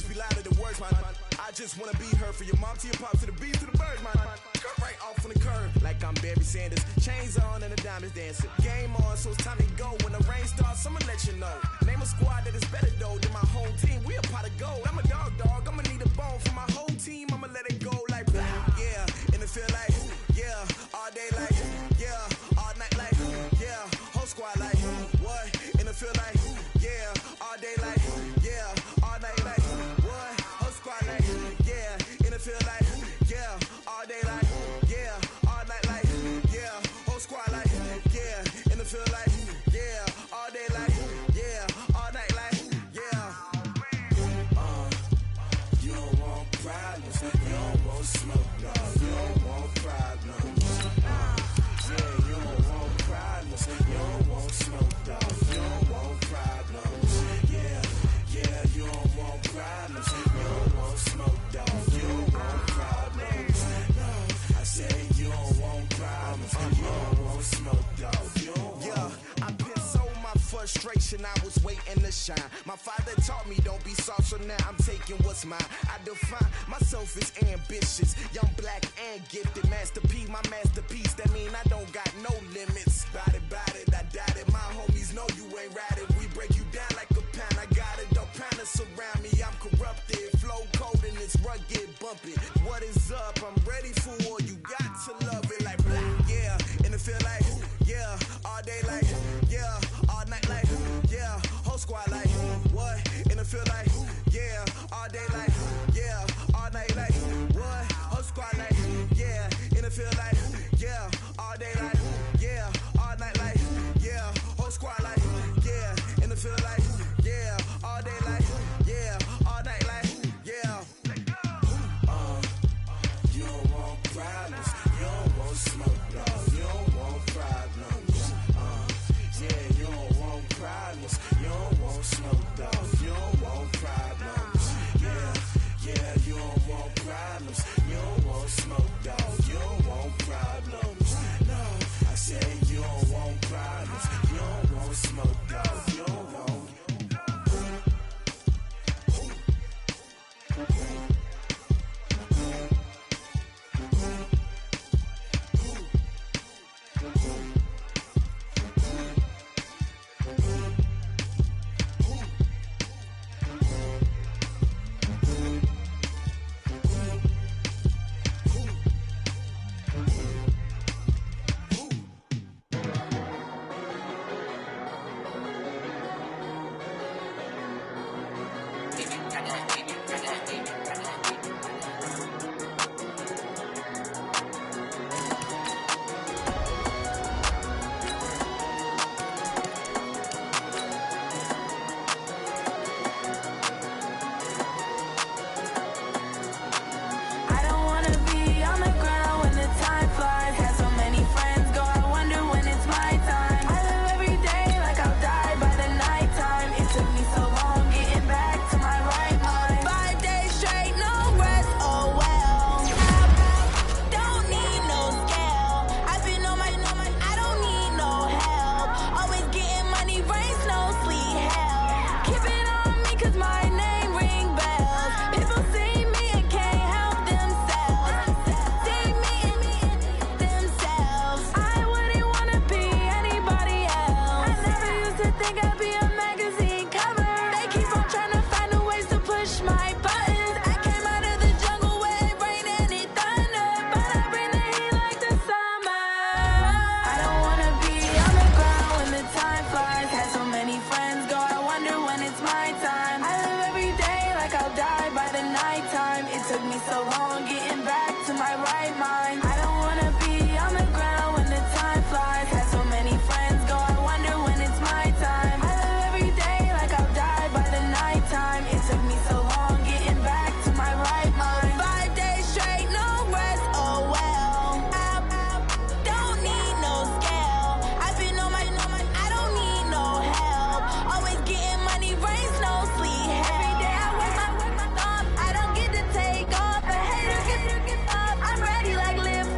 be louder than words, man. I just wanna be her, from your mom to your pops to the bees to the birds, man. Cut right off on the curb, like I'm Barry Sanders. Chains on and the diamonds dancing. Game on, so it's time to go. When the rain starts, I'ma let you know. Name a squad that is better though than my whole team. We a pot of gold. I'm a dog, I'ma need a bone for my whole team. I'ma let it go like yeah, and it feel like yeah, all day like yeah, all night like yeah, whole squad like what? And it feel like yeah, all day like yeah, all night like what? Whole squad like yeah, and it feel like yeah, all day like yeah, all night like yeah, whole squad like yeah, and it feel like yeah, all day like yeah, all night like yeah. You don't want problems, you don't want smoke, no, you don't want problems. Yeah, you don't want problems, you don't want smoke, dog, you don't want problems. Yeah, yeah, you don't want problems, you don't want smoke, dog, you don't want problems. No, I say you don't want problems, you don't want smoke, dog, you don't want. Yeah, I've been so my frustration, I was waiting to shine. My father taught me don't be soft, so now I'm taking what's mine. I define myself as ambitious, young, black, and gifted. Master P, my masterpiece, that mean I don't got no limits. Bout it, I doubt it. My homies know you ain't ratted. We break you down like a pound. I got it, don't pound us around me. I'm corrupted, flow cold and it's rugged, bumpy. What is up? I'm ready for war. You got to love it like black, yeah. And it feel like yeah, all day like yeah, all night like yeah, whole squad like what? And it feel like yeah, all day like yeah, all night like what? Whole squad like yeah, and it feel like yeah, all day like yeah, all night like yeah, whole squad like yeah, and it feel like yeah, all day like yeah, all night like yeah. You don't want problems, you don't want smoke, no, you don't want problems. Yeah, you don't want problems, you don't want smoke, dog, you don't want problems. Yeah, yeah, you don't want problems, you don't want smoke, dog, you don't want problems. No, I say you don't want problems, you don't want smoke, dog, you don't want. Live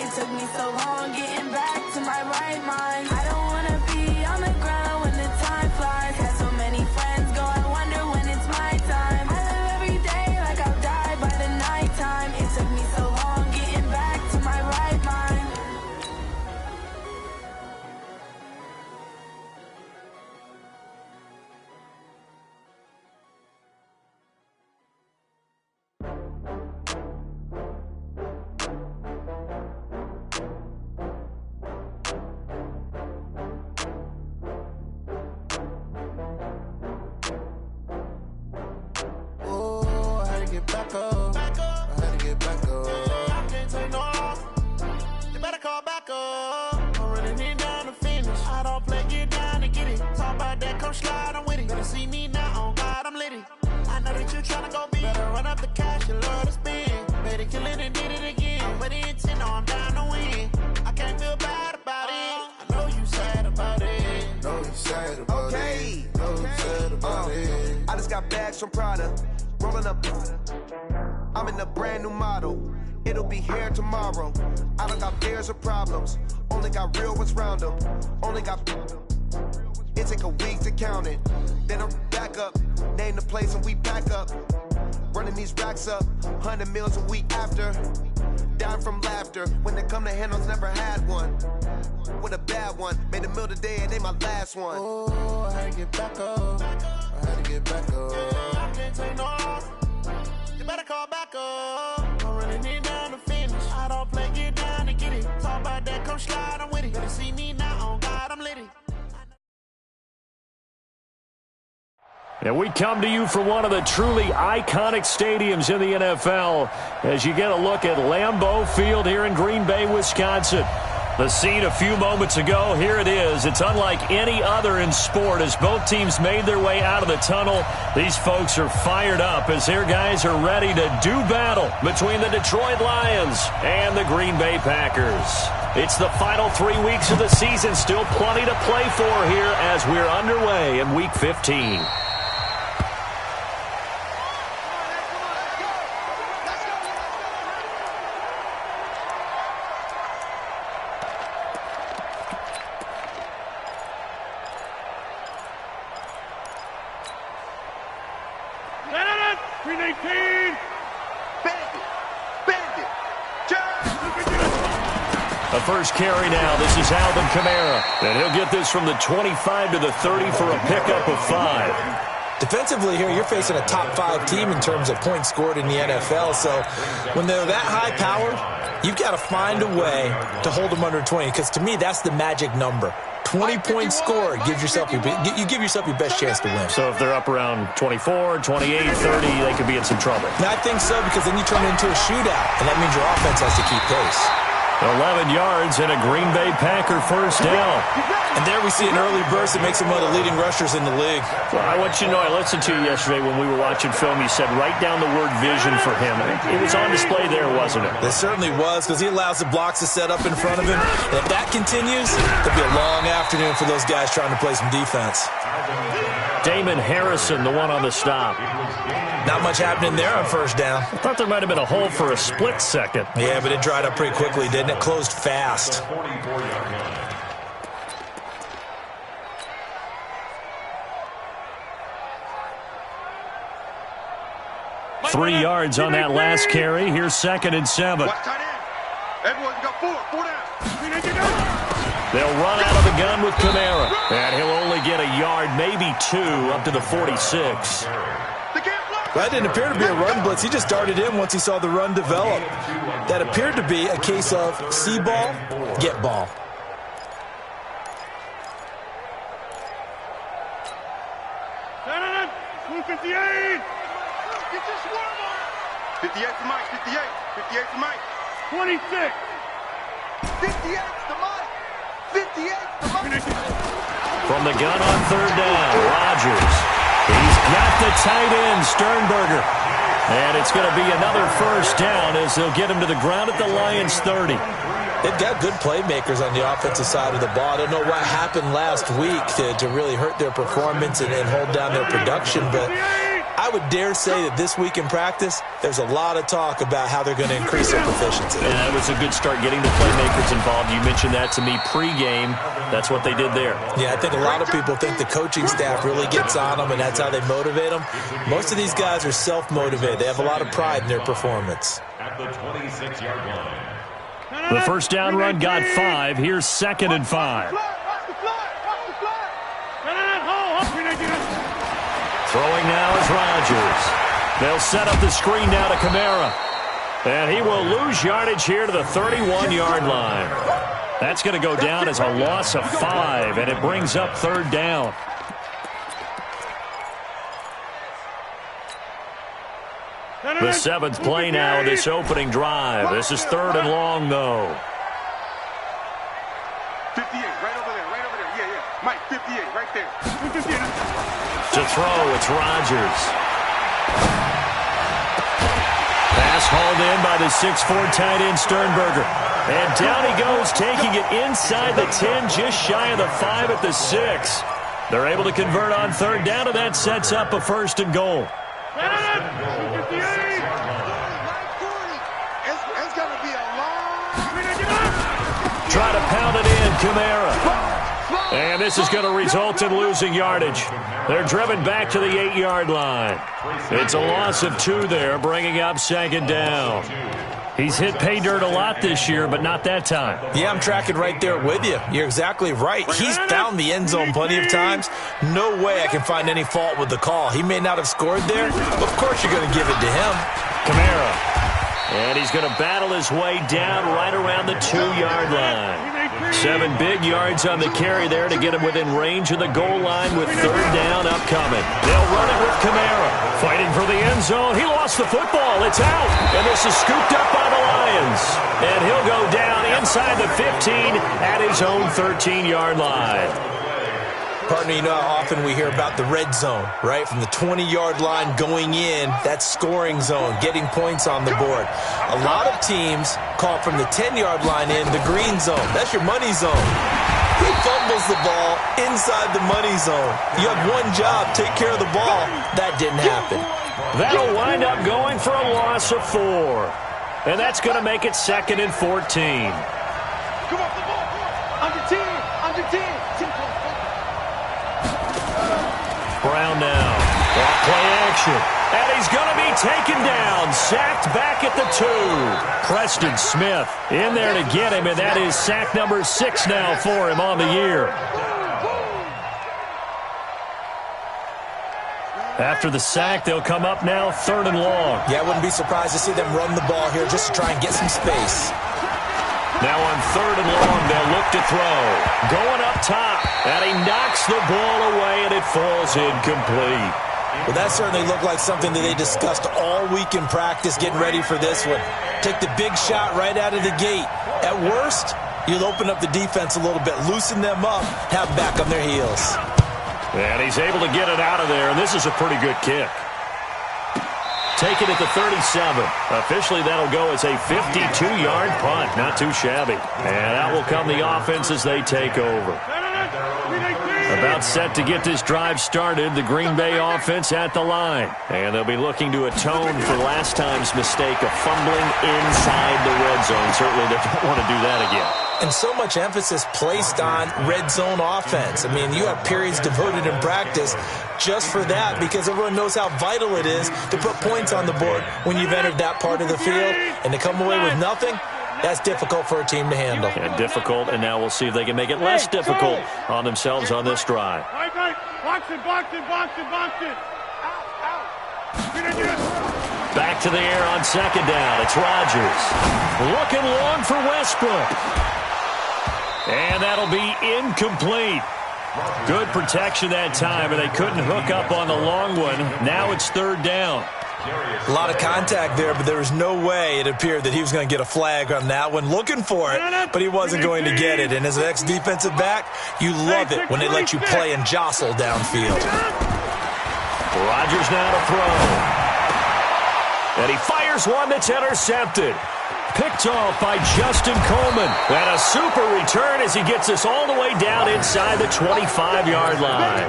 It took me so long getting back to my right mind. I don't wanna be on the ground when the time flies. Had so many friends go, I wonder when it's my time. I live every day like I'll die by the nighttime. It took me so long getting back to my right mind. Get back up. I had to get back up. I can't take no loss. You better call back up. I'm running it down to finish. I don't play, get down to get it. Talk about that, come slide, I'm with it. Better see me now, on God, I'm litty. I know that you tryna go big. Better run up the cash, you love to spend. Better kill it and did it again. But the intent, no, I'm down to win. I can't feel bad about it. I know you sad about it. Know you sad about it. Know you sad about it. I just got bags from Prada. Rolling up, I'm in a brand new model. It'll be here tomorrow. I don't got fears or problems. Only got real ones round them. Only got. It take a week to count it. Then I'm back up. Name the place and we back up. Running these racks up. 100 meals a week after. Dying from laughter. When they come to handles, never had one. With a bad one. Made a meal today and they my last one. Oh, I had to get back up. I had to get back up. I can't take no loss. You better call back up. I'm running it down to finish. I don't play, get down to get it. Talk about that, come slide, I'm with it. Better see me now, on God, I'm litty. And we come to you from one of the truly iconic stadiums in the NFL as you get a look at Lambeau Field here in Green Bay, Wisconsin. The scene a few moments ago, here it is. It's unlike any other in sport as both teams made their way out of the tunnel. These folks are fired up as their guys are ready to do battle between the Detroit Lions and the Green Bay Packers. It's the final 3 weeks of the season, still plenty to play for here as we're underway in Week 15. The first carry now. This is Alvin Kamara. And he'll get this from the 25 to the 30 for a pickup of 5. Defensively here, you're facing a top 5 team in terms of points scored in the NFL. So when they're that high-powered, you've got to find a way to hold them under 20. Because to me, that's the magic number. 20 points scored gives yourself you give yourself your best chance to win. So if they're up around 24, 28, 30, they could be in some trouble. And I think so, because then you turn it into a shootout, and that means your offense has to keep pace. 11 yards and a Green Bay Packer first down. And there we see an early burst that makes him one of the leading rushers in the league. Well, I want you to know, I listened to you yesterday when we were watching film. You said write down the word vision for him. It was on display there, wasn't it? It certainly was, because he allows the blocks to set up in front of him. And if that continues, it'll be a long afternoon for those guys trying to play some defense. Damon Harrison, the one on the stop. Not much happening there on first down. I thought there might have been a hole for a split second. Yeah, but it dried up pretty quickly, didn't it? Closed fast. Three yards on that last carry. Here's 2nd and 7. Everyone's got 4 down. They'll run out of the gun with Kamara. And he'll only get a yard, maybe 2, up to the 46. That didn't appear to be a run blitz. He just darted in once he saw the run develop. That appeared to be a case of see ball, get ball. Shanahan, 58. Get your swarm on. 58 to Mike, 58. 58 to Mike. 26. 58 to Mike. 58 to Mike. From the gun on 3rd down, Rodgers. He's got the tight end, Sternberger. And it's going to be another first down as they'll get him to the ground at the Lions' 30. They've got good playmakers on the offensive side of the ball. I don't know what happened last week to really hurt their performance and hold down their production, but I would dare say that this week in practice, there's a lot of talk about how they're going to increase their proficiency. And that was a good start getting the playmakers involved. You mentioned that to me pregame. That's what they did there. Yeah, I think a lot of people think the coaching staff really gets on them, and that's how they motivate them. Most of these guys are self-motivated. They have a lot of pride in their performance. At the 26-yard line. The first down run got 5. Here's 2nd and 5. Throwing now is Rodgers. They'll set up the screen now to Kamara. And he will lose yardage here to the 31-yard line. That's going to go down as a loss of 5, and it brings up 3rd down. The 7th play now of this opening drive. This is 3rd and long, though. 58, right over there, right over there. Yeah, yeah. Mike, 58, right there. 58. To throw, it's Rodgers. Pass hauled in by the 6'4" tight end Sternberger. And down he goes, taking it inside the 10, just shy of the 5 at the 6. They're able to convert on 3rd down, and that sets up a 1st and goal. Try to pound it in, Kamara. And this is going to result in losing yardage. They're driven back to the 8-yard line. It's a loss of 2 there, bringing up 2nd down. He's hit pay dirt a lot this year, but not that time. Yeah, I'm tracking right there with you. You're exactly right. He's found the end zone plenty of times. No way I can find any fault with the call. He may not have scored there, but of course you're going to give it to him. Kamara. And he's going to battle his way down right around the 2-yard line. 7 big yards on the carry there to get him within range of the goal line with 3rd down upcoming. They'll run it with Kamara. Fighting for the end zone. He lost the football. It's out. And this is scooped up by the Lions. And he'll go down inside the 15 at his own 13-yard line. Partner, you know how often we hear about the red zone, right? From the 20-yard line going in, that's scoring zone, getting points on the board. A lot of teams call from the 10-yard line in the green zone. That's your money zone. He fumbles the ball inside the money zone. You have one job, take care of the ball. That didn't happen. That'll wind up going for a loss of 4. And that's going to make it 2nd and 14. Come off the ball. Under 10. Under 10. Brown now. Off play action. And he's going to be taken down. Sacked back at the 2. Preston Smith in there to get him, and that is sack number 6 now for him on the year. After the sack, they'll come up now 3rd and long. Yeah, I wouldn't be surprised to see them run the ball here just to try and get some space. Now on 3rd and long, they'll look to throw. Going up top, and he knocks the ball away, and it falls incomplete. Well, that certainly looked like something that they discussed all week in practice, getting ready for this one. Take the big shot right out of the gate. At worst, you'll open up the defense a little bit, loosen them up, have them back on their heels. And he's able to get it out of there, and this is a pretty good kick. Taken at the 37. Officially, that'll go as a 52-yard punt. Not too shabby. And out will come the offense as they take over. About set to get this drive started, the Green Bay offense at the line. And they'll be looking to atone for last time's mistake of fumbling inside the red zone. Certainly they don't want to do that again. And so much emphasis placed on red zone offense. I mean, you have periods devoted in practice just for that because everyone knows how vital it is to put points on the board when you've entered that part of the field. And to come away with nothing, that's difficult for a team to handle. And difficult, and now we'll see if they can make it less difficult on themselves on this drive. Box it, box it, box it, box it. Back to the air on 2nd down. It's Rodgers. Looking long for Westbrook. And that'll be incomplete. Good protection that time, and they couldn't hook up on the long one. Now it's 3rd down. A lot of contact there, but there was no way it appeared that he was going to get a flag on that one. Looking for it, but he wasn't going to get it. And as an ex-defensive back, you love it when they let you play and jostle downfield. Rodgers now to throw. And he fires one that's intercepted. Picked off by Justin Coleman. And a super return as he gets us all the way down inside the 25-yard line.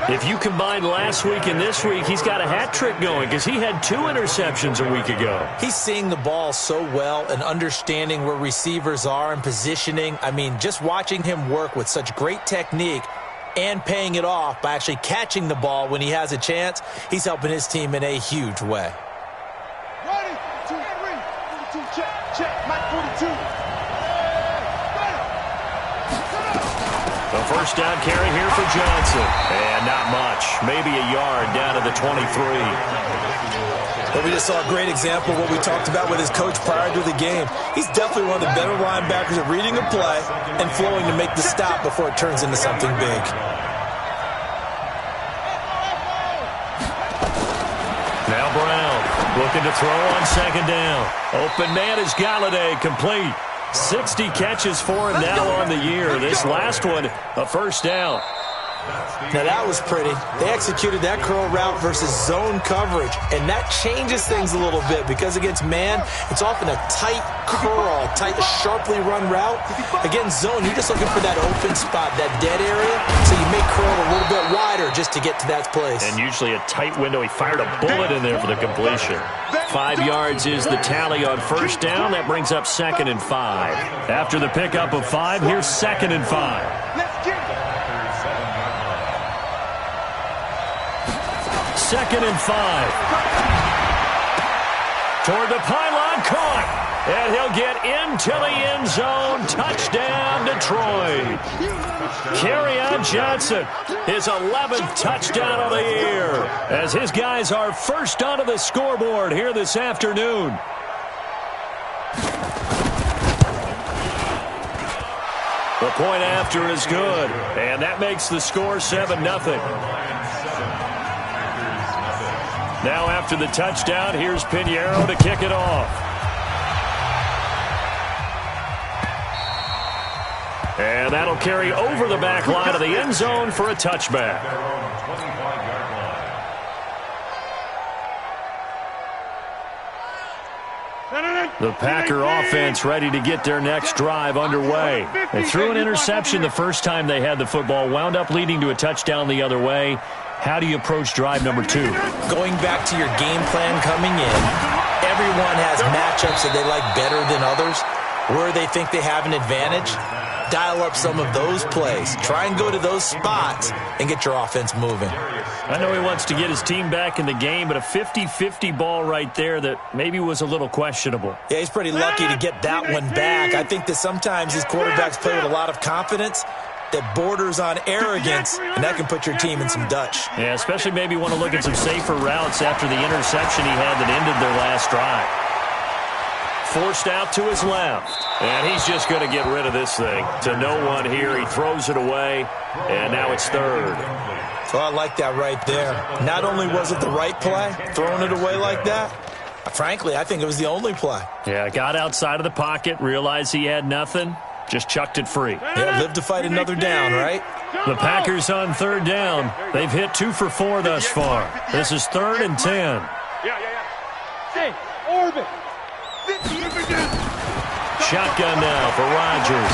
If you combine last week and this week, he's got a hat trick going because he had 2 interceptions a week ago. He's seeing the ball so well and understanding where receivers are and positioning. I mean, just watching him work with such great technique and paying it off by actually catching the ball when he has a chance, he's helping his team in a huge way. Ready? 2, 3, 42, check, Mike 42. The first down carry here for Johnson. And not much. Maybe a yard down to the 23. But we just saw a great example of what we talked about with his coach prior to the game. He's definitely one of the better linebackers at reading a play and flowing to make the stop before it turns into something big. Now Brown looking to throw on second down. Open man is Galladay, complete. 60 catches for him now on the year. This last one, a first down. Now that was pretty. They executed that curl route versus zone coverage, and that changes things a little bit because against man, it's often a tight curl, sharply run route. Against zone, you're just looking for that open spot, that dead area, so you may curl a little bit wider just to get to that place. And usually a tight window. He fired a bullet in there for the completion. 5 yards is the tally on first down. That brings up 2nd and 5. After the pickup of 5, here's 2nd and 5. Let's get it. 2nd and 5. Toward the pylon, caught. And he'll get into the end zone. Touchdown, Detroit. Kerryon Johnson, his 11th touchdown of the year, as his guys are first onto the scoreboard here this afternoon. The point after is good, and that makes the score 7-0. Now after the touchdown, here's Pinheiro to kick it off. And that'll carry over the back line of the end zone for a touchback. The Packer offense ready to get their next drive underway. They threw an interception the first time they had the football, wound up leading to a touchdown the other way. How do you approach drive number 2? Going back to your game plan coming in, everyone has matchups that they like better than others. Where they think they have an advantage, dial up some of those plays. Try and go to those spots and get your offense moving. I know he wants to get his team back in the game, but a 50-50 ball right there that maybe was a little questionable. Yeah, he's pretty lucky to get that one back. I think that sometimes these quarterbacks play with a lot of confidence that borders on arrogance, and that can put your team in some Dutch. Yeah, especially maybe want to look at some safer routes after the interception he had that ended their last drive. Forced out to his left, and he's just going to get rid of this thing. To no one here, he throws it away, and now it's 3rd. So I like that right there. Not only was it the right play, throwing it away like that, frankly, I think it was the only play. Yeah, got outside of the pocket, realized he had nothing, just chucked it free. Yeah, live to fight another down, right? The Packers on 3rd down. They've hit 2 for 4 thus far. This is 3rd and 10. Hey, orbit. Shotgun now for Rodgers.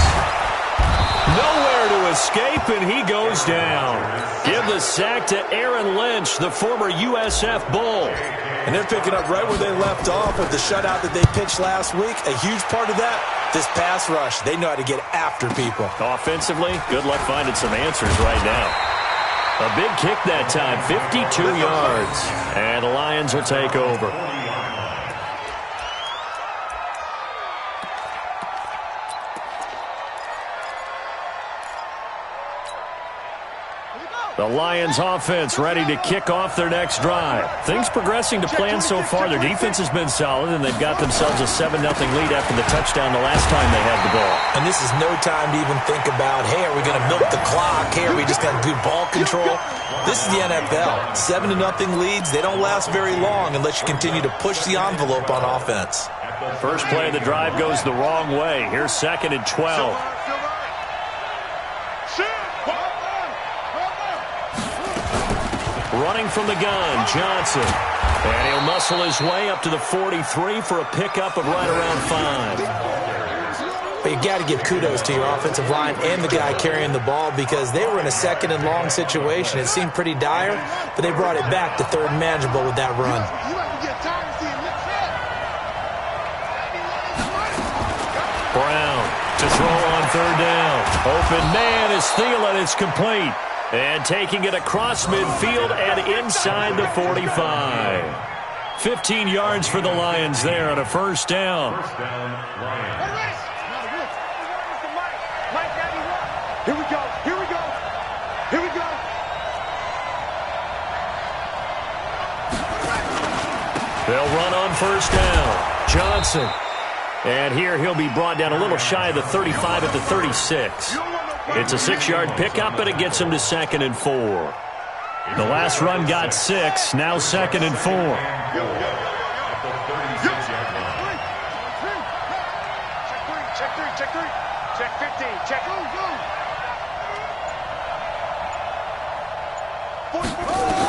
Nowhere to escape, and he goes down. Give the sack to Aaron Lynch, the former USF Bull. And they're picking up right where they left off with the shutout that they pitched last week. A huge part of that, this pass rush. They know how to get after people. Offensively, good luck finding some answers right now. A big kick that time, 52 yards. And the Lions will take over. The Lions offense ready to kick off their next drive. Things progressing to plan so far. Their defense has been solid, and they've got themselves a 7-0 lead after the touchdown the last time they had the ball. And this is no time to even think about, hey, are we going to milk the clock? Hey, are we just going to do ball control? This is the NFL. 7-0 leads, they don't last very long unless you continue to push the envelope on offense. First play of the drive goes the wrong way. Here's 2nd and 12. Running from the gun, Johnson. And he'll muscle his way up to the 43 for a pickup of right around 5. But you got to give kudos to your offensive line and the guy carrying the ball because they were in a second and long situation. It seemed pretty dire, but they brought it back to third and manageable with that run. Brown to throw on third down. Open man is Thielen. It's complete. And taking it across midfield and inside the 45. 15 yards for the Lions there on a first down. Here we go. Here we go. Here we go. They'll run on first down. Johnson. And here he'll be brought down a little shy of the 35 at the 36. It's a 6-yard pickup, but it gets him to 2nd and 4. The last run got 6. Now 2nd and 4. Check 3. Check 15. Check.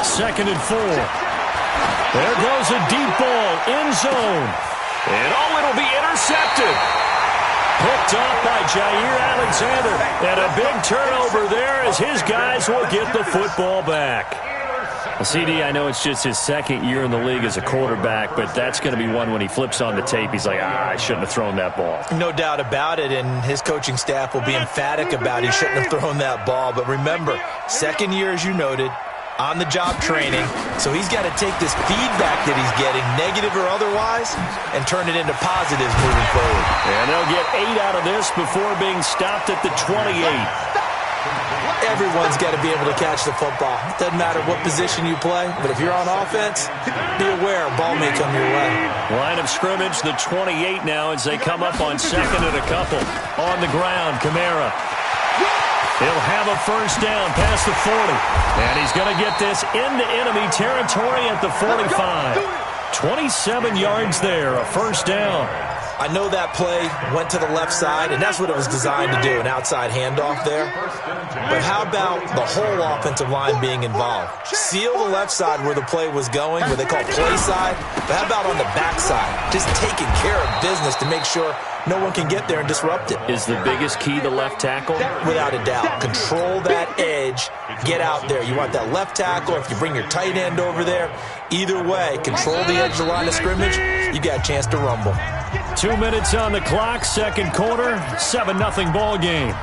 Second and 4. There goes a deep ball, end zone. And it'll be intercepted. Picked off by Jair Alexander. And a big turnover there as his guys will get the football back. CD, I know it's just his second year in the league as a quarterback, but that's going to be one when he flips on the tape. He's like, I shouldn't have thrown that ball. No doubt about it, and his coaching staff will be emphatic about he shouldn't have thrown that ball. But remember, second year, as you noted, on-the-job training, so he's got to take this feedback that he's getting, negative or otherwise, and turn it into positives moving forward. And they'll get 8 out of this before being stopped at the 28. Everyone's got to be able to catch the football. Doesn't matter what position you play, but if you're on offense, be aware a ball may come your way. Line of scrimmage, the 28 now as they come up on 2nd and a couple. On the ground, Kamara. He'll have a first down past the 40. And he's going to get this into enemy territory at the 45. 27 yards there, a first down. I know that play went to the left side, and that's what it was designed to do, an outside handoff there. But how about the whole offensive line being involved? Seal the left side where the play was going, where they call play side. But how about on the back side? Just taking care of business to make sure no one can get there and disrupt it. Is the biggest key the left tackle? Without a doubt. Control that edge. Get out there. You want that left tackle. If you bring your tight end over there, either way, control the edge of the line of scrimmage, you got a chance to rumble. 2 minutes on the clock, second quarter, 7-0 ball game.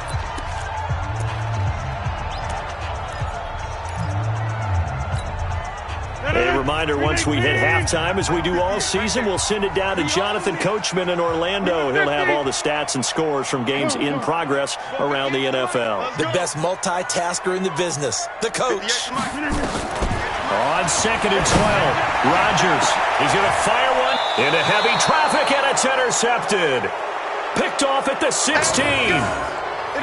A reminder, once we hit halftime, as we do all season, we'll send it down to Jonathan Coachman in Orlando. He'll have all the stats and scores from games in progress around the NFL. The best multitasker in the business, the coach. On 2nd and 12, Rodgers. He's going to fire one into heavy traffic, and it's intercepted. Picked off at the 16.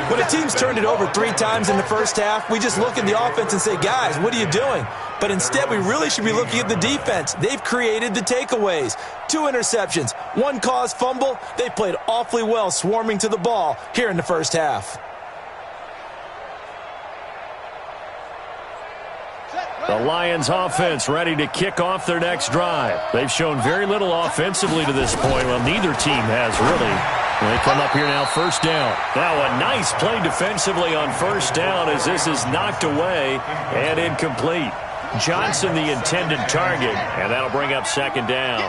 When a team's turned it over 3 times in the first half, we just look at the offense and say, guys, what are you doing? But instead, we really should be looking at the defense. They've created the takeaways. 2 interceptions, 1 caused fumble. They played awfully well swarming to the ball here in the first half. The Lions offense ready to kick off their next drive. They've shown very little offensively to this point. Well, neither team has really. They come up here now, first down. Now a nice play defensively on first down as this is knocked away and incomplete. Johnson the intended target, and that'll bring up second down.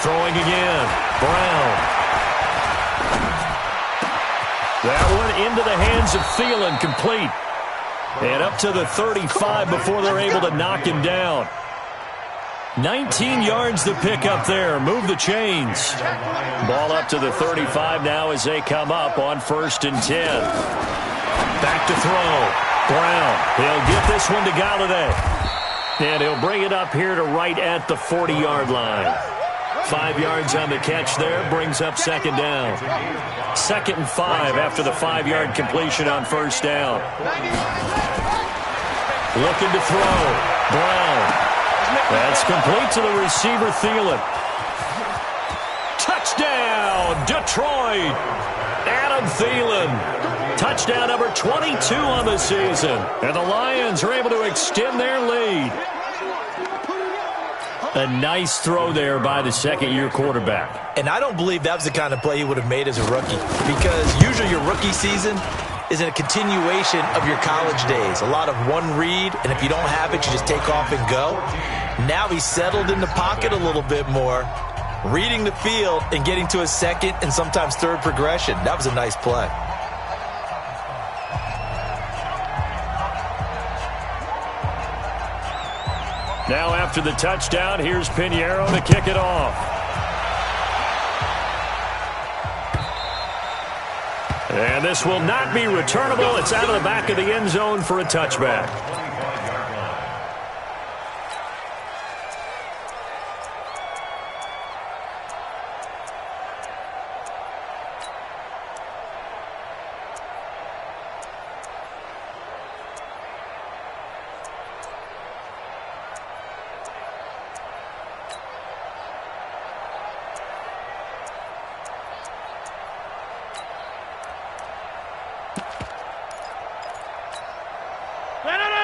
Throwing again, Brown. That one into the hands of Thielen, complete. And up to the 35 before they're able to knock him down. 19 yards to pick up there. Move the chains. Ball up to the 35 now as they come up on 1st and 10. Back to throw. Brown. He'll get this one to Galladay. And he'll bring it up here to right at the 40-yard line. 5 yards on the catch there. Brings up second down. 2nd and 5 after the 5-yard completion on first down. Looking to throw. Brown. That's complete to the receiver, Thielen. Touchdown, Detroit. Adam Thielen. Touchdown number 22 on the season. And the Lions are able to extend their lead. A nice throw there by the second-year quarterback. And I don't believe that was the kind of play he would have made as a rookie, because usually your rookie season is a continuation of your college days. A lot of one read, and if you don't have it, you just take off and go. Now he's settled in the pocket a little bit more, reading the field and getting to a second and sometimes third progression. That was a nice play. Now after the touchdown, here's Pinheiro to kick it off. And this will not be returnable. It's out of the back of the end zone for a touchback.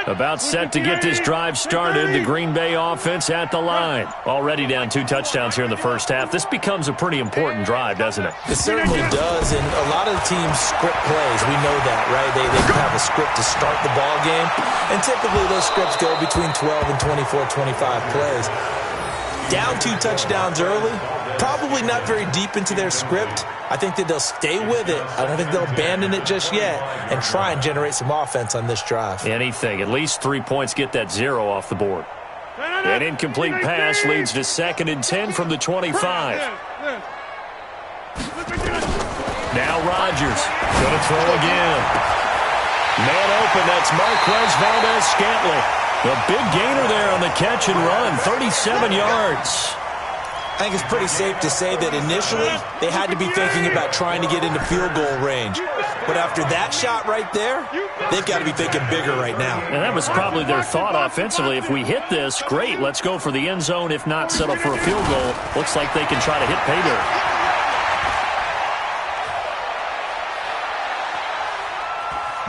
About set to get this drive started. The Green Bay offense at the line. Already down 2 touchdowns here in the first half. This becomes a pretty important drive, doesn't it? It certainly does, and a lot of the teams script plays. We know that, right? They have a script to start the ball game, and typically those scripts go between 12 and 24, 25 plays. Down 2 touchdowns early, probably not very deep into their script. I think that they'll stay with it. I don't think they'll abandon it just yet and try and generate some offense on this drive. Anything. At least 3 points get that 0 off the board. An incomplete pass leads to 2nd and 10 from the 25. Now Rodgers going to throw again. Man open, that's Marquez Valdez-Scantling. The big gainer there on the catch and run, 37 yards. I think it's pretty safe to say that initially they had to be thinking about trying to get into field goal range. But after that shot right there, they've got to be thinking bigger right now. And that was probably their thought offensively. If we hit this, great, let's go for the end zone. If not, settle for a field goal. Looks like they can try to hit pay dirt.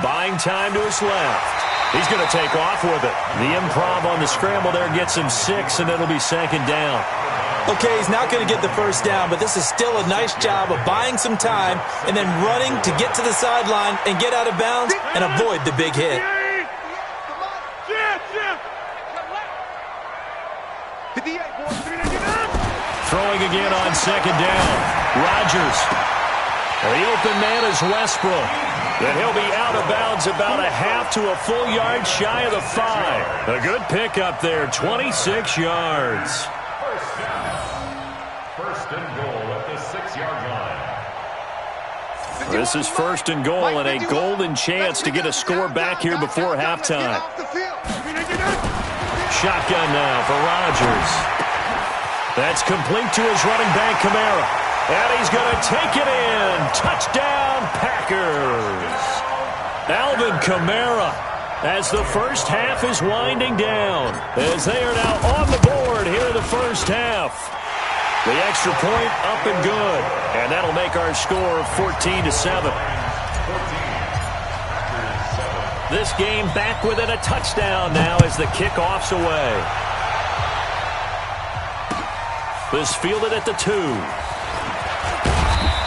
Buying time to his left. He's going to take off with it. The improv on the scramble there gets him 6, and it'll be 2nd down. Okay, he's not going to get the first down, but this is still a nice job of buying some time and then running to get to the sideline and get out of bounds and avoid the big hit. Throwing again on 2nd down. Rodgers. The open man is Westbrook. Then he'll be out of bounds about a half to a full yard shy of the 5. A good pickup there, 26 yards. First and goal at the 6-yard line. This is 1st and goal and a golden chance to get a score back here before halftime. Shotgun now for Rodgers. That's complete to his running back, Kamara. And he's going to take it in. Touchdown, Packers. Alvin Kamara, as the first half is winding down, as they are now on the board here in the first half. The extra point up and good, and that'll make our score 14-7. This game back within a touchdown now as the kickoff's away. This fielded at the 2.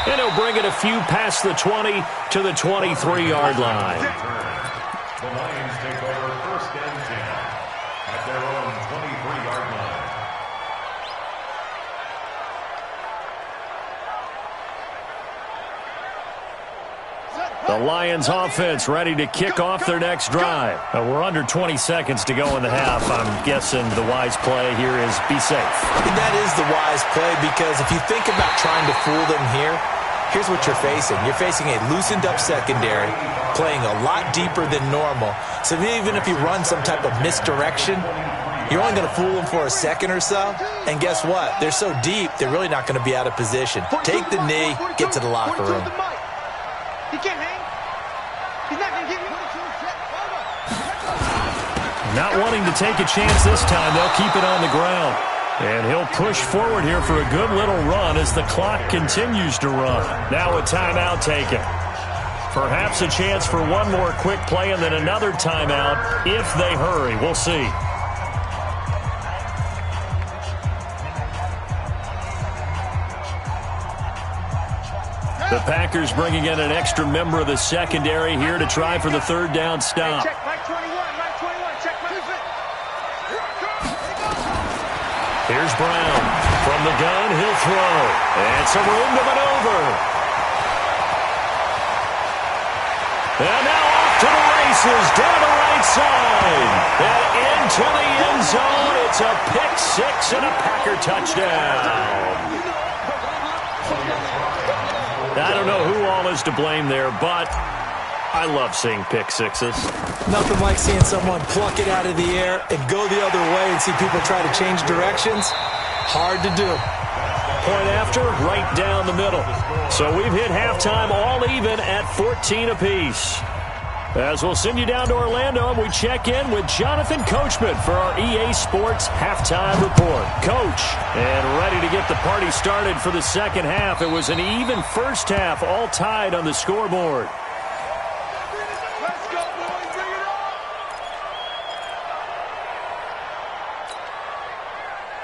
And he'll bring it a few past the 20 to the 23-yard line. The Lions take over 1st and 10 at their own 23-yard line. The Lions offense ready to kick off their next drive. We're under 20 seconds to go in the half. I'm guessing the wise play here is be safe. And that is the wise play, because if you think about trying to fool them here, here's what you're facing. You're facing a loosened up secondary, playing a lot deeper than normal. So even if you run some type of misdirection, you're only going to fool them for a second or so. And guess what? They're so deep, they're really not going to be out of position. Take the knee, get to the locker room. He can't hang. He's not going to give you. Not wanting to take a chance this time, they'll keep it on the ground. And he'll push forward here for a good little run as the clock continues to run. Now a timeout taken. Perhaps a chance for one more quick play and then another timeout if they hurry. We'll see. The Packers bringing in an extra member of the secondary here to try for the third down stop. Check, Mike 21, Mike 21, check, Mike 21. Here's Brown. From the gun, he'll throw. And some room to maneuver. And now off to the races, down the right side. And into the end zone. It's a pick six and a Packer touchdown. I don't know who all is to blame there, but I love seeing pick sixes. Nothing like seeing someone pluck it out of the air and go the other way and see people try to change directions. Hard to do. Point after, right down the middle. So we've hit halftime all even at 14 apiece. As we'll send you down to Orlando, and we check in with Jonathan Coachman for our EA Sports Halftime Report. Coach, and ready to get the party started for the second half. It was an even first half, all tied on the scoreboard. Let's go, boys, bring it on!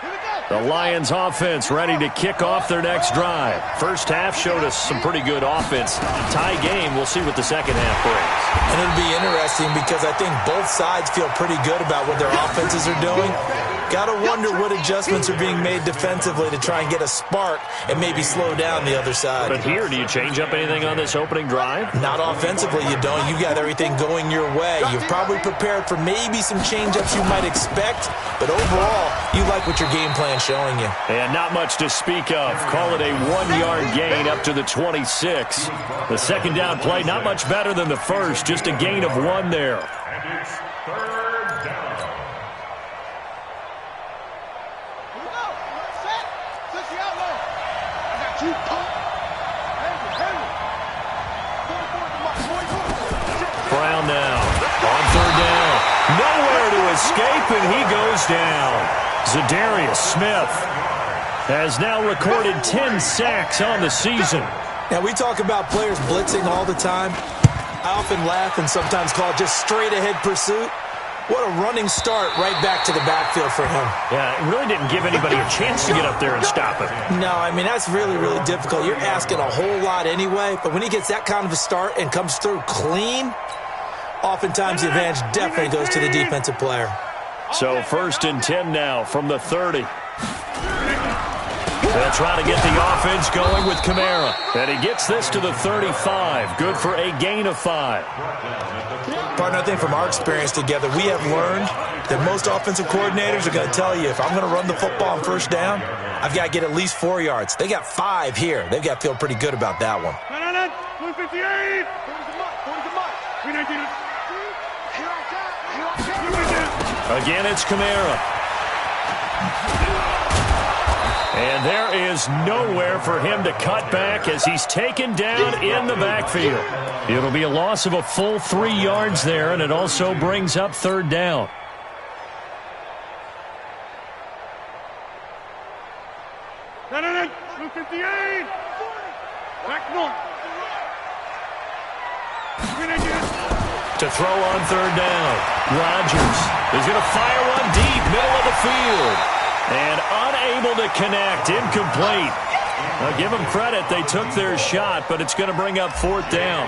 Here we go! The Lions offense ready to kick off their next drive. First half showed us some pretty good offense. Tie game, we'll see what the second half brings. And it'll be interesting because I think both sides feel pretty good about what their offenses are doing. Got to wonder what adjustments are being made defensively to try and get a spark and maybe slow down the other side. But here, do you change up anything on this opening drive? Not offensively, you don't. You got everything going your way. You've probably prepared for maybe some change-ups you might expect, but overall, you like what your game plan's showing you. And not much to speak of. Call it a 1-yard gain up to the 26. The second down play, not much better than the first, just a gain of 1 there. And it's third down. Here we go! Set! Switch the outlaw! I got you, punk! Henry! 44 to Mike, 44! Brown now on third down. Nowhere to escape, and he goes down. Zadarius Smith has now recorded 10 sacks on the season. Now, we talk about players blitzing all the time. I often laugh and sometimes call it just straight-ahead pursuit. What a running start right back to the backfield for him. Yeah, it really didn't give anybody a chance to get up there and stop him. No, I mean, that's really, really difficult. You're asking a whole lot anyway, but when he gets that kind of a start and comes through clean, oftentimes the advantage definitely goes to the defensive player. So 1st and 10 now from the 30. They'll try to get the offense going with Kamara. And he gets this to the 35. Good for a gain of 5. Partner, I think from our experience together, we have learned that most offensive coordinators are going to tell you, if I'm going to run the football on first down, I've got to get at least 4 yards. They got 5 here. They've got to feel pretty good about that one. 158! 40 to Mike! 319! Again, it's Kamara. And there is nowhere for him to cut back as he's taken down in the backfield. It'll be a loss of a full 3 yards there, and it also brings up third down. No, 258! Back north! To throw on third down. Rodgers is going to fire one deep, middle of the field. And unable to connect, incomplete. Now give them credit, they took their shot, but it's going to bring up 4th down.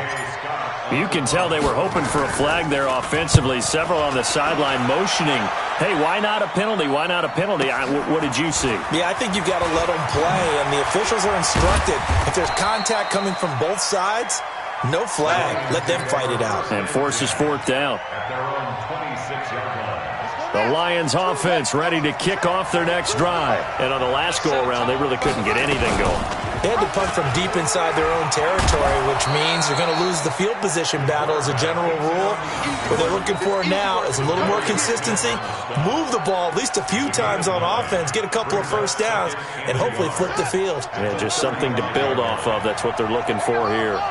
You can tell they were hoping for a flag there offensively. Several on the sideline motioning, hey, why not a penalty? Why not a penalty? What did you see? Yeah, I think you've got to let them play, and the officials are instructed. If there's contact coming from both sides, no flag. Let them fight it out. And forces 4th down. At their own 26-yard line. The Lions offense ready to kick off their next drive. And on the last go-around, they really couldn't get anything going. They had to punt from deep inside their own territory, which means you're going to lose the field position battle as a general rule. What they're looking for now is a little more consistency, move the ball at least a few times on offense, get a couple of first downs, and hopefully flip the field. Yeah, just something to build off of. That's what they're looking for here.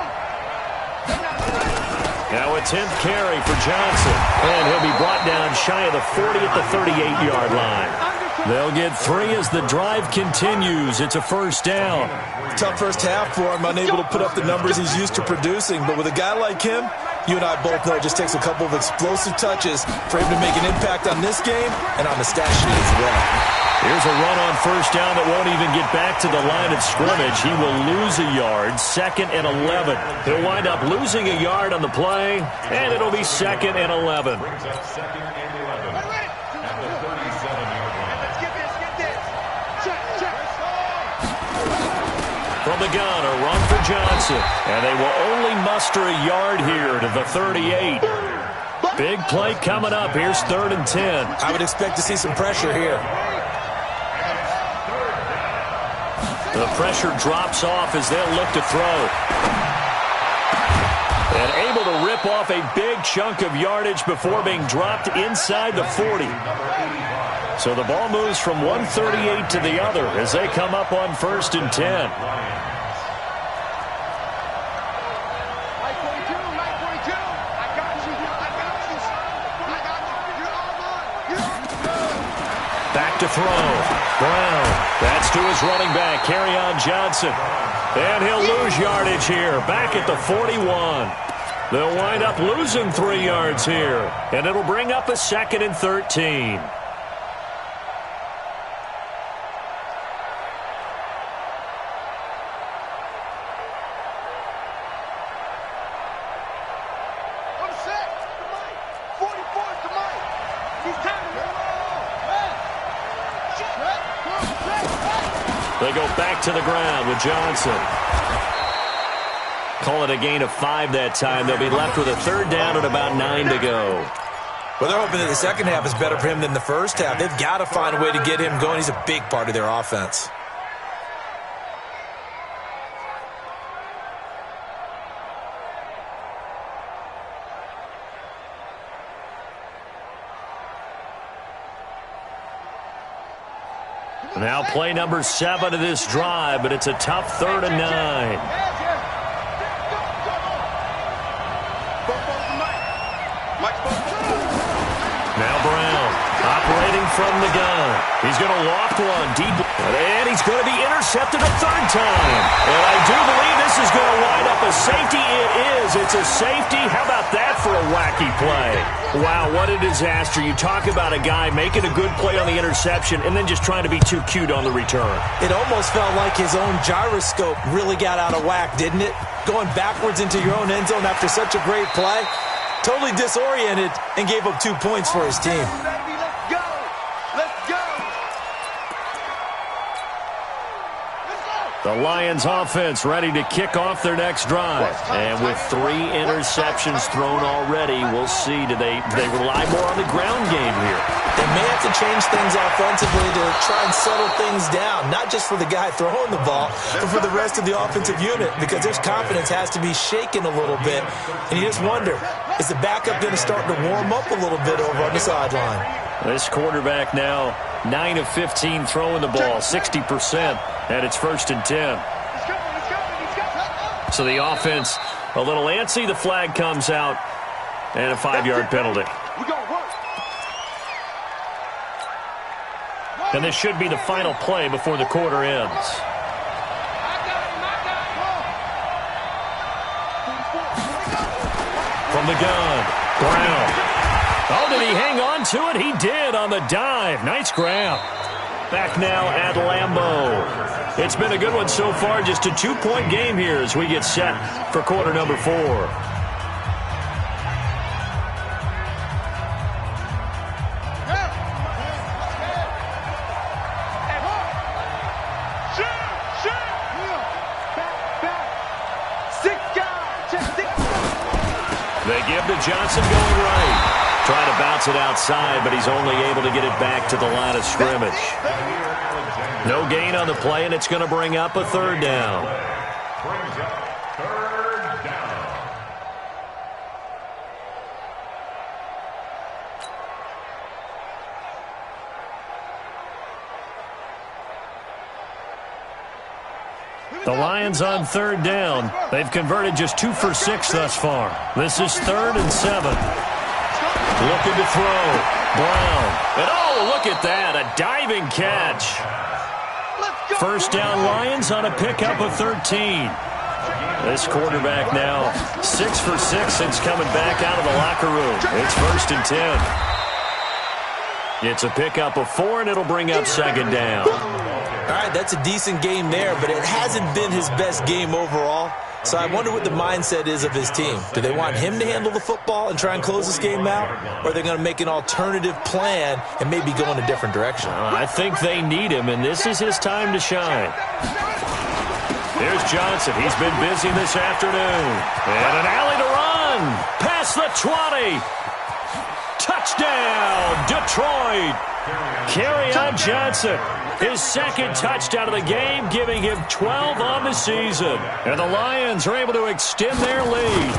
Now a 10th carry for Johnson. And he'll be brought down shy of the 40 at the 38-yard line. They'll get 3 as the drive continues. It's a first down. Tough first half for him, unable to put up the numbers he's used to producing. But with a guy like him, you and I both know it just takes a couple of explosive touches for him to make an impact on this game and on the stat sheet as well. Here's a run on first down that won't even get back to the line of scrimmage. He will lose a yard, 2nd and 11. He'll wind up losing a yard on the play, and it'll be 2nd and 11. Brings up 2nd and 11 at the 37-yard line. Let's get this. Check. From the gun, a run for Johnson, and they will only muster a yard here to the 38. Big play coming up. Here's 3rd and 10. I would expect to see some pressure here. The pressure drops off as they'll look to throw. And able to rip off a big chunk of yardage before being dropped inside the 40. So the ball moves from 138 to the other as they come up on 1st and 10. Back to throw. Brown. That's to his running back, Kerryon Johnson. And he'll lose yardage here, back at the 41. They'll wind up losing 3 yards here, and it'll bring up a 2nd and 13. They go back to the ground with Johnson. Call it a gain of 5 that time. They'll be left with a 3rd down and about 9 to go. Well, they're hoping that the second half is better for him than the first half. They've got to find a way to get him going. He's a big part of their offense. Now play number 7 of this drive, but it's a tough 3rd and 9. Now Brown operating from the gun. He's going to loft one deep, and he's going to be intercepted a 3rd time. And I do believe this is going to wind up a safety. It is. It's a safety. How about that for a wacky play? Wow, what a disaster. You talk about a guy making a good play on the interception and then just trying to be too cute on the return. It almost felt like his own gyroscope really got out of whack, didn't it? Going backwards into your own end zone after such a great play. Totally disoriented and gave up 2 points for his team. The Lions offense ready to kick off their next drive. And with 3 interceptions thrown already, we'll see. Do they rely more on the ground game here? They may have to change things offensively to try and settle things down, not just for the guy throwing the ball, but for the rest of the offensive unit, because their confidence has to be shaken a little bit. And you just wonder, is the backup going to start to warm up a little bit over on the sideline? This quarterback now 9 of 15 throwing the ball, 60%, and it's 1st and 10. So the offense a little antsy. The flag comes out, and a 5-yard penalty. And this should be the final play before the quarter ends. From the gun, Brown. Oh, did he hang on to it? He did on the dive. Nice grab. Back now at Lambeau. It's been a good one so far. Just a 2-point game here as we get set for quarter number 4. They give to Johnson going right. Trying to bounce it outside, but he's only able to get it back to the line of scrimmage. No gain on the play, and it's going to bring up a 3rd down. Brings up 3rd down. The Lions on 3rd down. They've converted just 2 for 6 thus far. This is 3rd and 7. Looking to throw. Brown. And oh, look at that. A diving catch. 1st down Lions on a pickup of 13. This quarterback now 6 for 6 since coming back out of the locker room. It's 1st and 10. It's a pickup of 4, and it'll bring up second down. All right, that's a decent game there, but it hasn't been his best game overall. So I wonder what the mindset is of his team. Do they want him to handle the football and try and close this game out? Or are they going to make an alternative plan and maybe go in a different direction? I think they need him, and this is his time to shine. Here's Johnson. He's been busy this afternoon. And an alley to run. Past the 20. Touchdown, Detroit. Kerryon Johnson. His second touchdown of the game, giving him 12 on the season. And the Lions are able to extend their lead.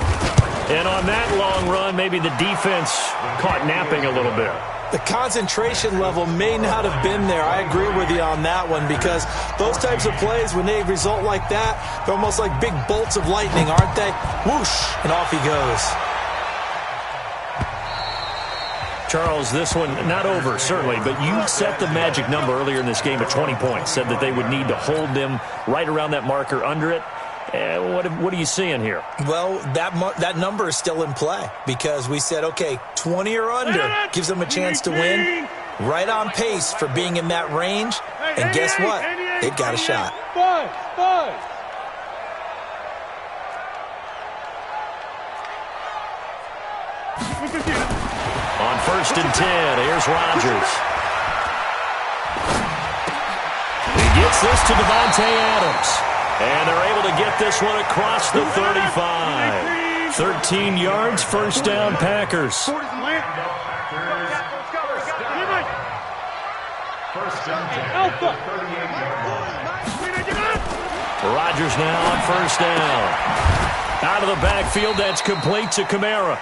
And on that long run, maybe the defense caught napping a little bit. The concentration level may not have been there. I agree with you on that one, because those types of plays, when they result like that, they're almost like big bolts of lightning, aren't they? Whoosh, and off he goes. Charles, this one not over, certainly, but you set the magic number earlier in this game at 20 points, said that they would need to hold them right around that marker under it. What are you seeing here? Well, that number is still in play, because we said, okay, 20 or under gives them a chance to win. Right on pace for being in that range, and guess what? They've got a shot. On 1st and 10, here's Rodgers. He gets this to Devontae Adams. And they're able to get this one across the 35. 13 yards, first down, Packers. First and 10. 38-yard line. Rodgers now on first down. Out of the backfield, that's complete to Kamara.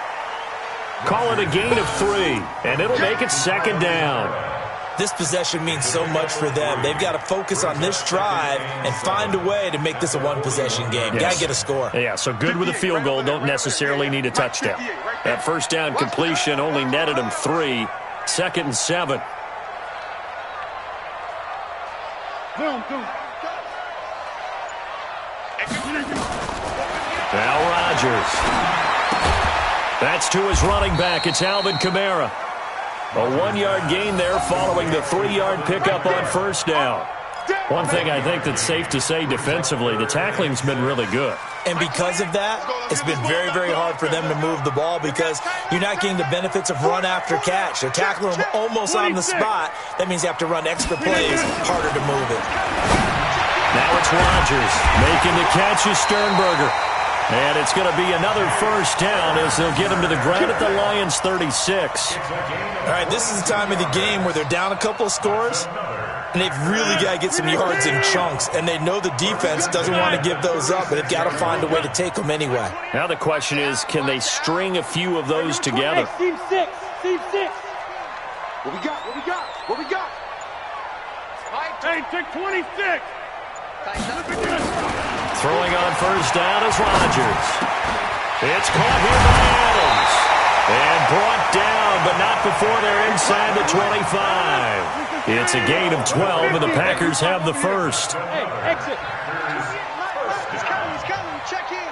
Call it a gain of 3, and it'll make it second down. This possession means so much for them. They've got to focus on this drive and find a way to make this a one-possession game. Yes. Got to get a score. Yeah, so good with a field goal. Don't necessarily need a touchdown. That first down completion only netted him 3. 2nd and 7. Now Rodgers. That's to his running back. It's Alvin Kamara. A 1-yard gain there following the 3-yard pickup on first down. One thing I think that's safe to say defensively, the tackling's been really good. And because of that, it's been very, very hard for them to move the ball, because you're not getting the benefits of run after catch. They're tackling them almost on the spot. That means you have to run extra plays, harder to move it. Now it's Rodgers making the catch is Sternberger. And it's going to be another first down as they'll get him to the ground at the Lions 36. All right, this is the time of the game where they're down a couple of scores, and they've really got to get some yards in chunks. And they know the defense doesn't want to give those up, but they've got to find a way to take them anyway. Now the question is, can they string a few of those together? Team 6. What we got? Hey, take 26. Throwing on first down is Rodgers. It's caught here by Adams. And brought down, but not before they're inside the 25. It's a gain of 12, and the Packers have the first. Hey, exit. He's coming. Check in.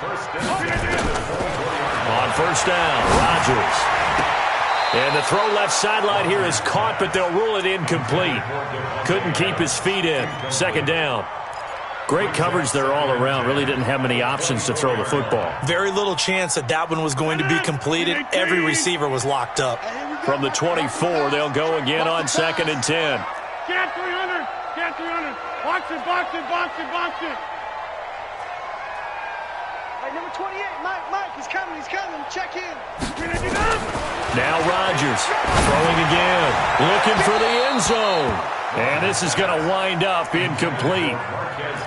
On first down, Rodgers. And the throw left sideline here is caught, but they'll rule it incomplete. Couldn't keep his feet in. Second down. Great coverage there all around. Really didn't have many options to throw the football. Very little chance that one was going to be completed. Every receiver was locked up. From the 24, they'll go again on 2nd and 10. Cat 300. Box it. Hey, number 28, Mike, he's coming. Check in. Now Rodgers throwing again, looking for the end zone. And this is going to wind up incomplete.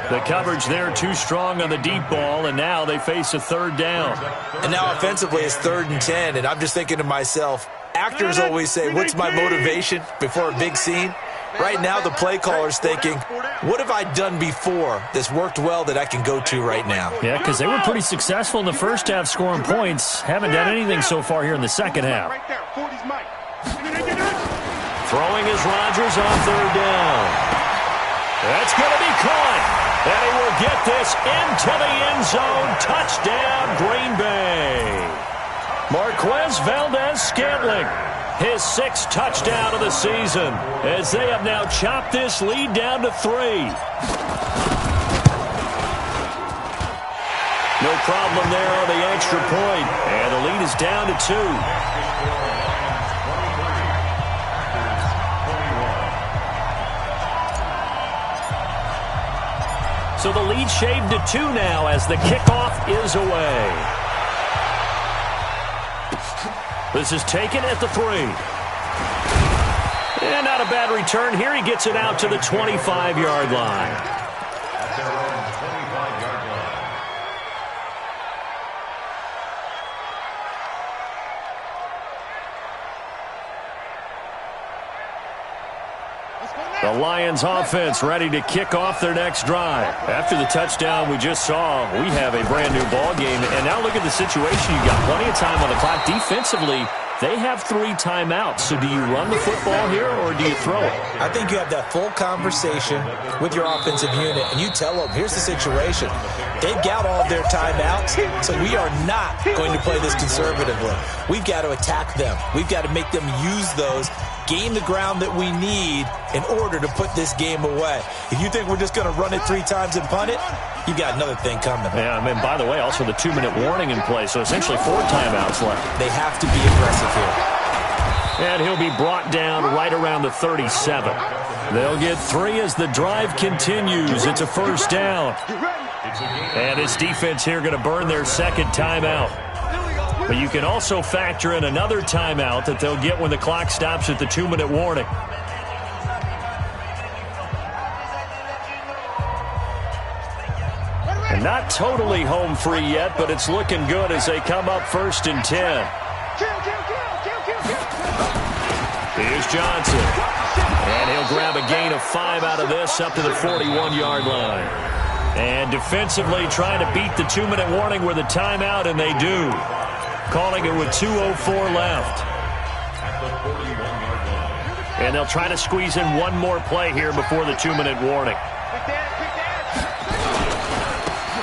The coverage there too strong on the deep ball, and now they face a third down. And now offensively it's 3rd and 10, and I'm just thinking to myself, actors always say, what's my motivation before a big scene? Right now the play caller's thinking, what have I done before that's worked well that I can go to right now? Yeah, because they were pretty successful in the first half scoring points. Haven't done anything so far here in the second half. Throwing is Rodgers on 3rd down. That's going to be caught. And he will get this into the end zone. Touchdown, Green Bay. Marquez Valdez-Scantling. His 6th touchdown of the season, as they have now chopped this lead down to 3. No problem there on the extra point, and the lead is down to 2. So the lead shaved to 2 now as the kickoff is away. This is taken at the 3. And not a bad return here. He gets it out to the 25-yard line. At their own 25-yard line. The Lions offense ready to kick off their next drive. After the touchdown we just saw, we have a brand new ball game. And now look at the situation. You've got plenty of time on the clock. Defensively, they have 3 timeouts. So do you run the football here or do you throw it? I think you have that full conversation with your offensive unit, and you tell them, here's the situation. They've got all of their timeouts, so we are not going to play this conservatively. We've got to attack them. We've got to make them use those, gain the ground that we need in order to put this game away. If you think we're just going to run it 3 times and punt it, you got another thing coming. Yeah, I mean, by the way, also the 2-minute warning in play, so essentially 4 timeouts left. They have to be aggressive here. And he'll be brought down right around the 37. They'll get 3 as the drive continues. It's a first down. And this defense here going to burn their 2nd timeout. But you can also factor in another timeout that they'll get when the clock stops at the 2-minute warning. And not totally home free yet, but it's looking good as they come up 1st and 10. Here's Johnson. And he'll grab a gain of 5 out of this up to the 41-yard line. And defensively trying to beat the 2-minute warning with a timeout, and they do. Calling it with 2:04 left. And they'll try to squeeze in one more play here before the 2-minute warning.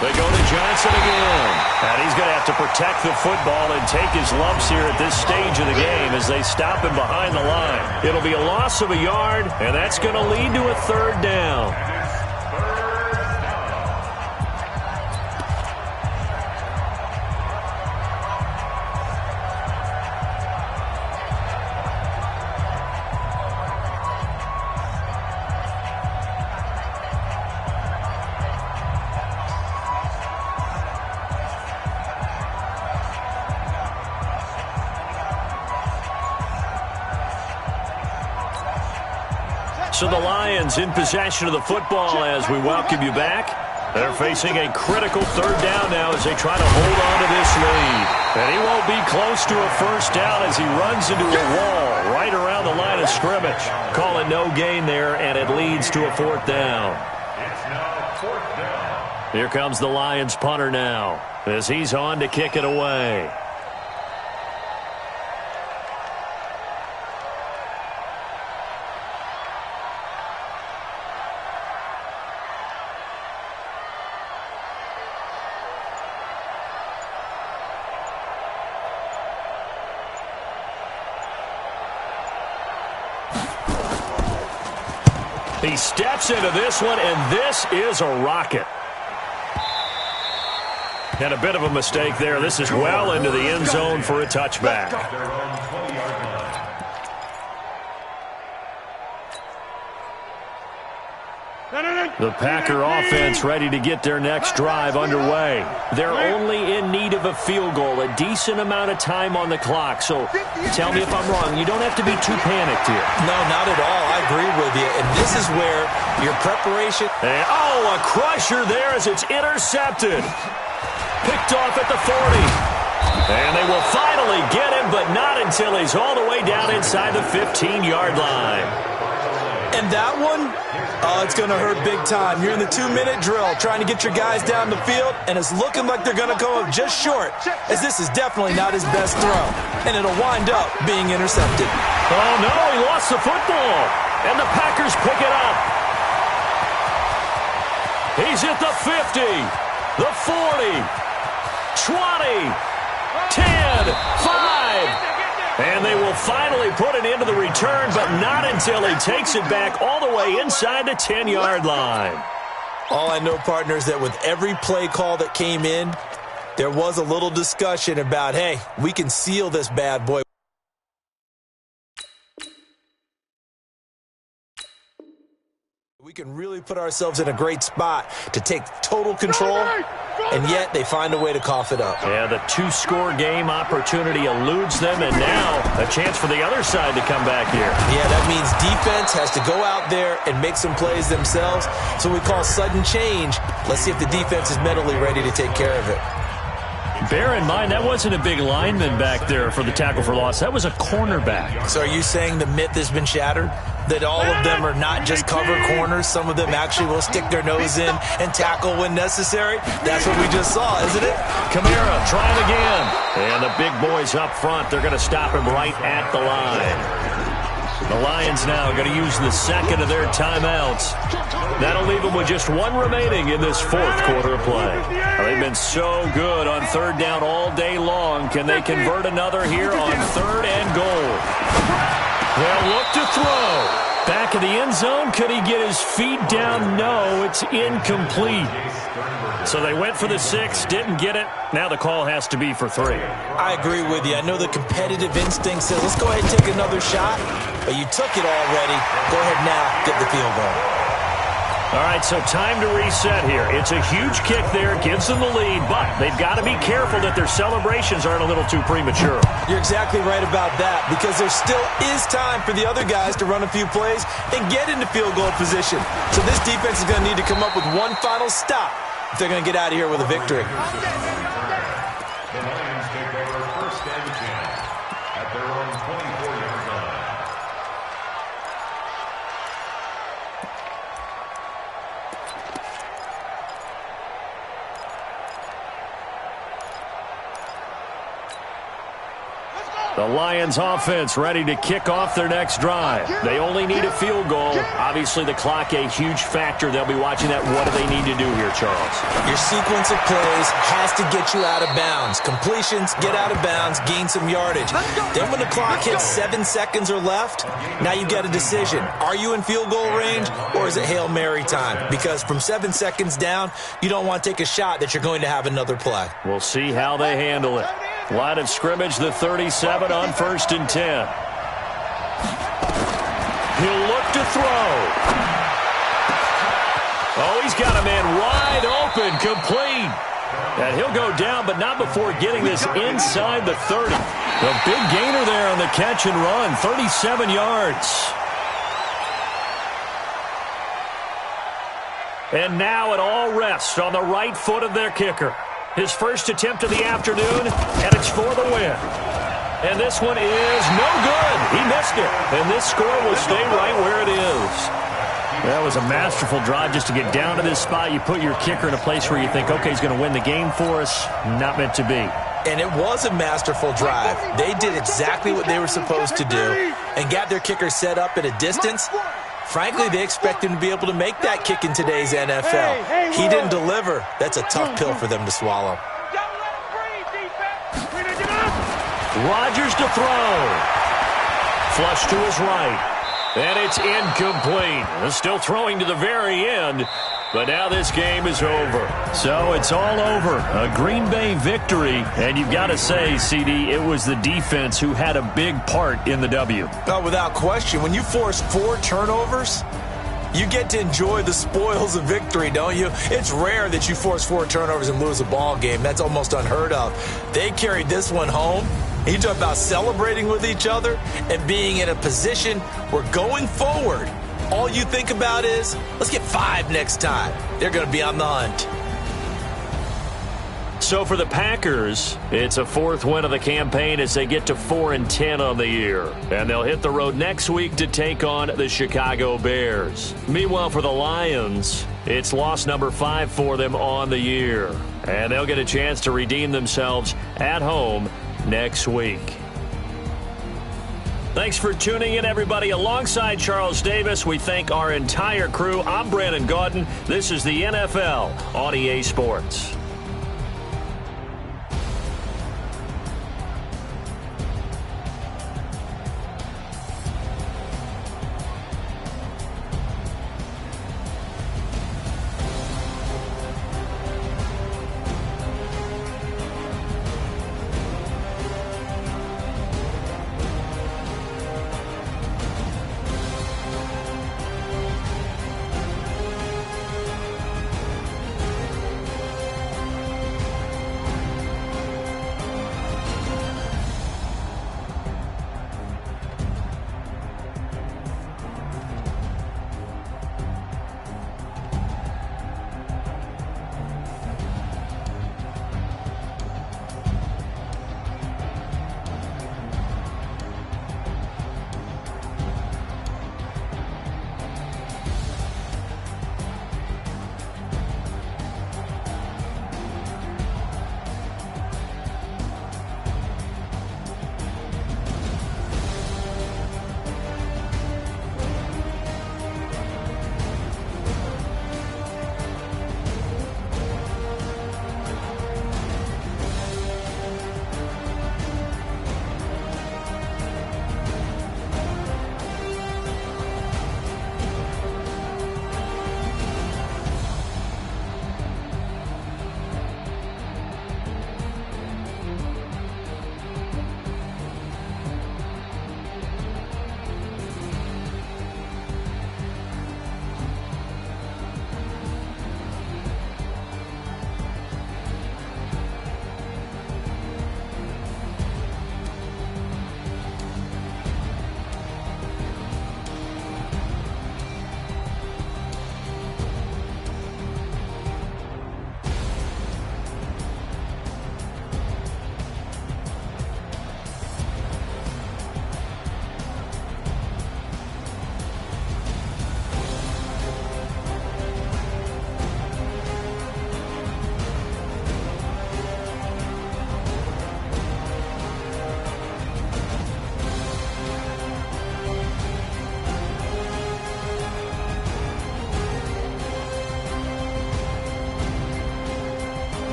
They go to Johnson again. And he's going to have to protect the football and take his lumps here at this stage of the game as they stop him behind the line. It'll be a loss of a yard, and that's going to lead to a 3rd down. So the Lions in possession of the football as we welcome you back. They're facing a critical 3rd down now as they try to hold on to this lead. And he won't be close to a first down as he runs into a wall right around the line of scrimmage. Call it no gain there, and it leads to a 4th down. It's now 4th down. Here comes the Lions punter now as he's on to kick it away. He steps into this one, and this is a rocket. And a bit of a mistake there. This is well into the end zone for a touchback. The Packer offense ready to get their next drive underway. They're only in need of a field goal, a decent amount of time on the clock. So tell me if I'm wrong. You don't have to be too panicked here. No, not at all. I agree with you. And this is where your preparation... And, oh, a crusher there as it's intercepted. Picked off at the 40. And they will finally get him, but not until he's all the way down inside the 15-yard line. And that one, it's going to hurt big time. You're in the 2-minute drill trying to get your guys down the field, and it's looking like they're going to go up just short, as this is definitely not his best throw. And it'll wind up being intercepted. Oh, no, he lost the football. And the Packers pick it up. He's at the 50, the 40, 20, 10, 5. And they will finally They put it into the return, but not until he takes it back all the way inside the 10-yard line. All I know, partner, is that with every play call that came in, there was a little discussion about, hey, we can seal this bad boy. We can really put ourselves in a great spot to take total control, and yet they find a way to cough it up. Yeah, the two-score game opportunity eludes them, and now a chance for the other side to come back here. Yeah, that means defense has to go out there and make some plays themselves. So we call sudden change. Let's see if the defense is mentally ready to take care of it. Bear in mind, that wasn't a big lineman back there for the tackle for loss. That was a cornerback. So are you saying the myth has been shattered? That all of them are not just cover corners? Some of them actually will stick their nose in and tackle when necessary? That's what we just saw, isn't it? Kamara trying again. And the big boys up front, they're going to stop him right at the line. The Lions now going to use the second of their timeouts. That'll leave them with just one remaining in this fourth quarter of play. Well, they've been so good on third down all day long. Can they convert another here on third and goal? They'll look to throw. Back in the end zone. Could he get his feet down? No, it's incomplete. So they went for the 6, didn't get it. Now the call has to be for 3. I agree with you. I know the competitive instinct says, let's go ahead and take another shot. But you took it already. Go ahead now, get the field goal. All right, so time to reset here. It's a huge kick there, gives them the lead, but they've got to be careful that their celebrations aren't a little too premature. You're exactly right about that, because there still is time for the other guys to run a few plays and get into field goal position. So this defense is going to need to come up with one final stop if they're going to get out of here with a victory. The Lions take over first and 10 at their own 24-yard line. The Lions offense ready to kick off their next drive. They only need a field goal. Obviously, the clock a huge factor. They'll be watching that. What do they need to do here, Charles? Your sequence of plays has to get you out of bounds. Completions, get out of bounds, gain some yardage. Then when the clock hits 7 seconds or left, now you get a decision. Are you in field goal range, or is it Hail Mary time? Because from 7 seconds down, you don't want to take a shot that you're going to have another play. We'll see how they handle it. Line of scrimmage, the 37 on 1st and 10. He'll look to throw. Oh, he's got a man wide open, complete. And he'll go down, but not before getting this inside the 30. The big gainer there on the catch and run, 37 yards. And now it all rests on the right foot of their kicker. His first attempt of the afternoon, and it's for the win. And this one is no good. He missed it. And this score will stay right where it is. That was a masterful drive just to get down to this spot. You put your kicker in a place where you think, okay, he's going to win the game for us. Not meant to be. And it was a masterful drive. They did exactly what they were supposed to do and got their kicker set up at a distance. Frankly, they expect him to be able to make that kick in today's NFL. He didn't deliver. That's a tough pill for them to swallow. Rodgers to throw. Flush to his right. And it's incomplete. Still throwing to the very end. But now this game is over. So it's all over. A Green Bay victory. And you've got to say, CD, it was the defense who had a big part in the W. Oh, without question. When you force 4 turnovers, you get to enjoy the spoils of victory, don't you? It's rare that you force 4 turnovers and lose a ball game. That's almost unheard of. They carried this one home. You talk about celebrating with each other and being in a position where going forward, all you think about is, let's get 5 next time. They're going to be on the hunt. So for the Packers, it's a 4th win of the campaign as they get to 4-10 on the year. And they'll hit the road next week to take on the Chicago Bears. Meanwhile, for the Lions, it's loss number 5 for them on the year. And they'll get a chance to redeem themselves at home next week. Thanks for tuning in, everybody. Alongside Charles Davis, we thank our entire crew. I'm Brandon Gaudin. This is the NFL on EA Sports.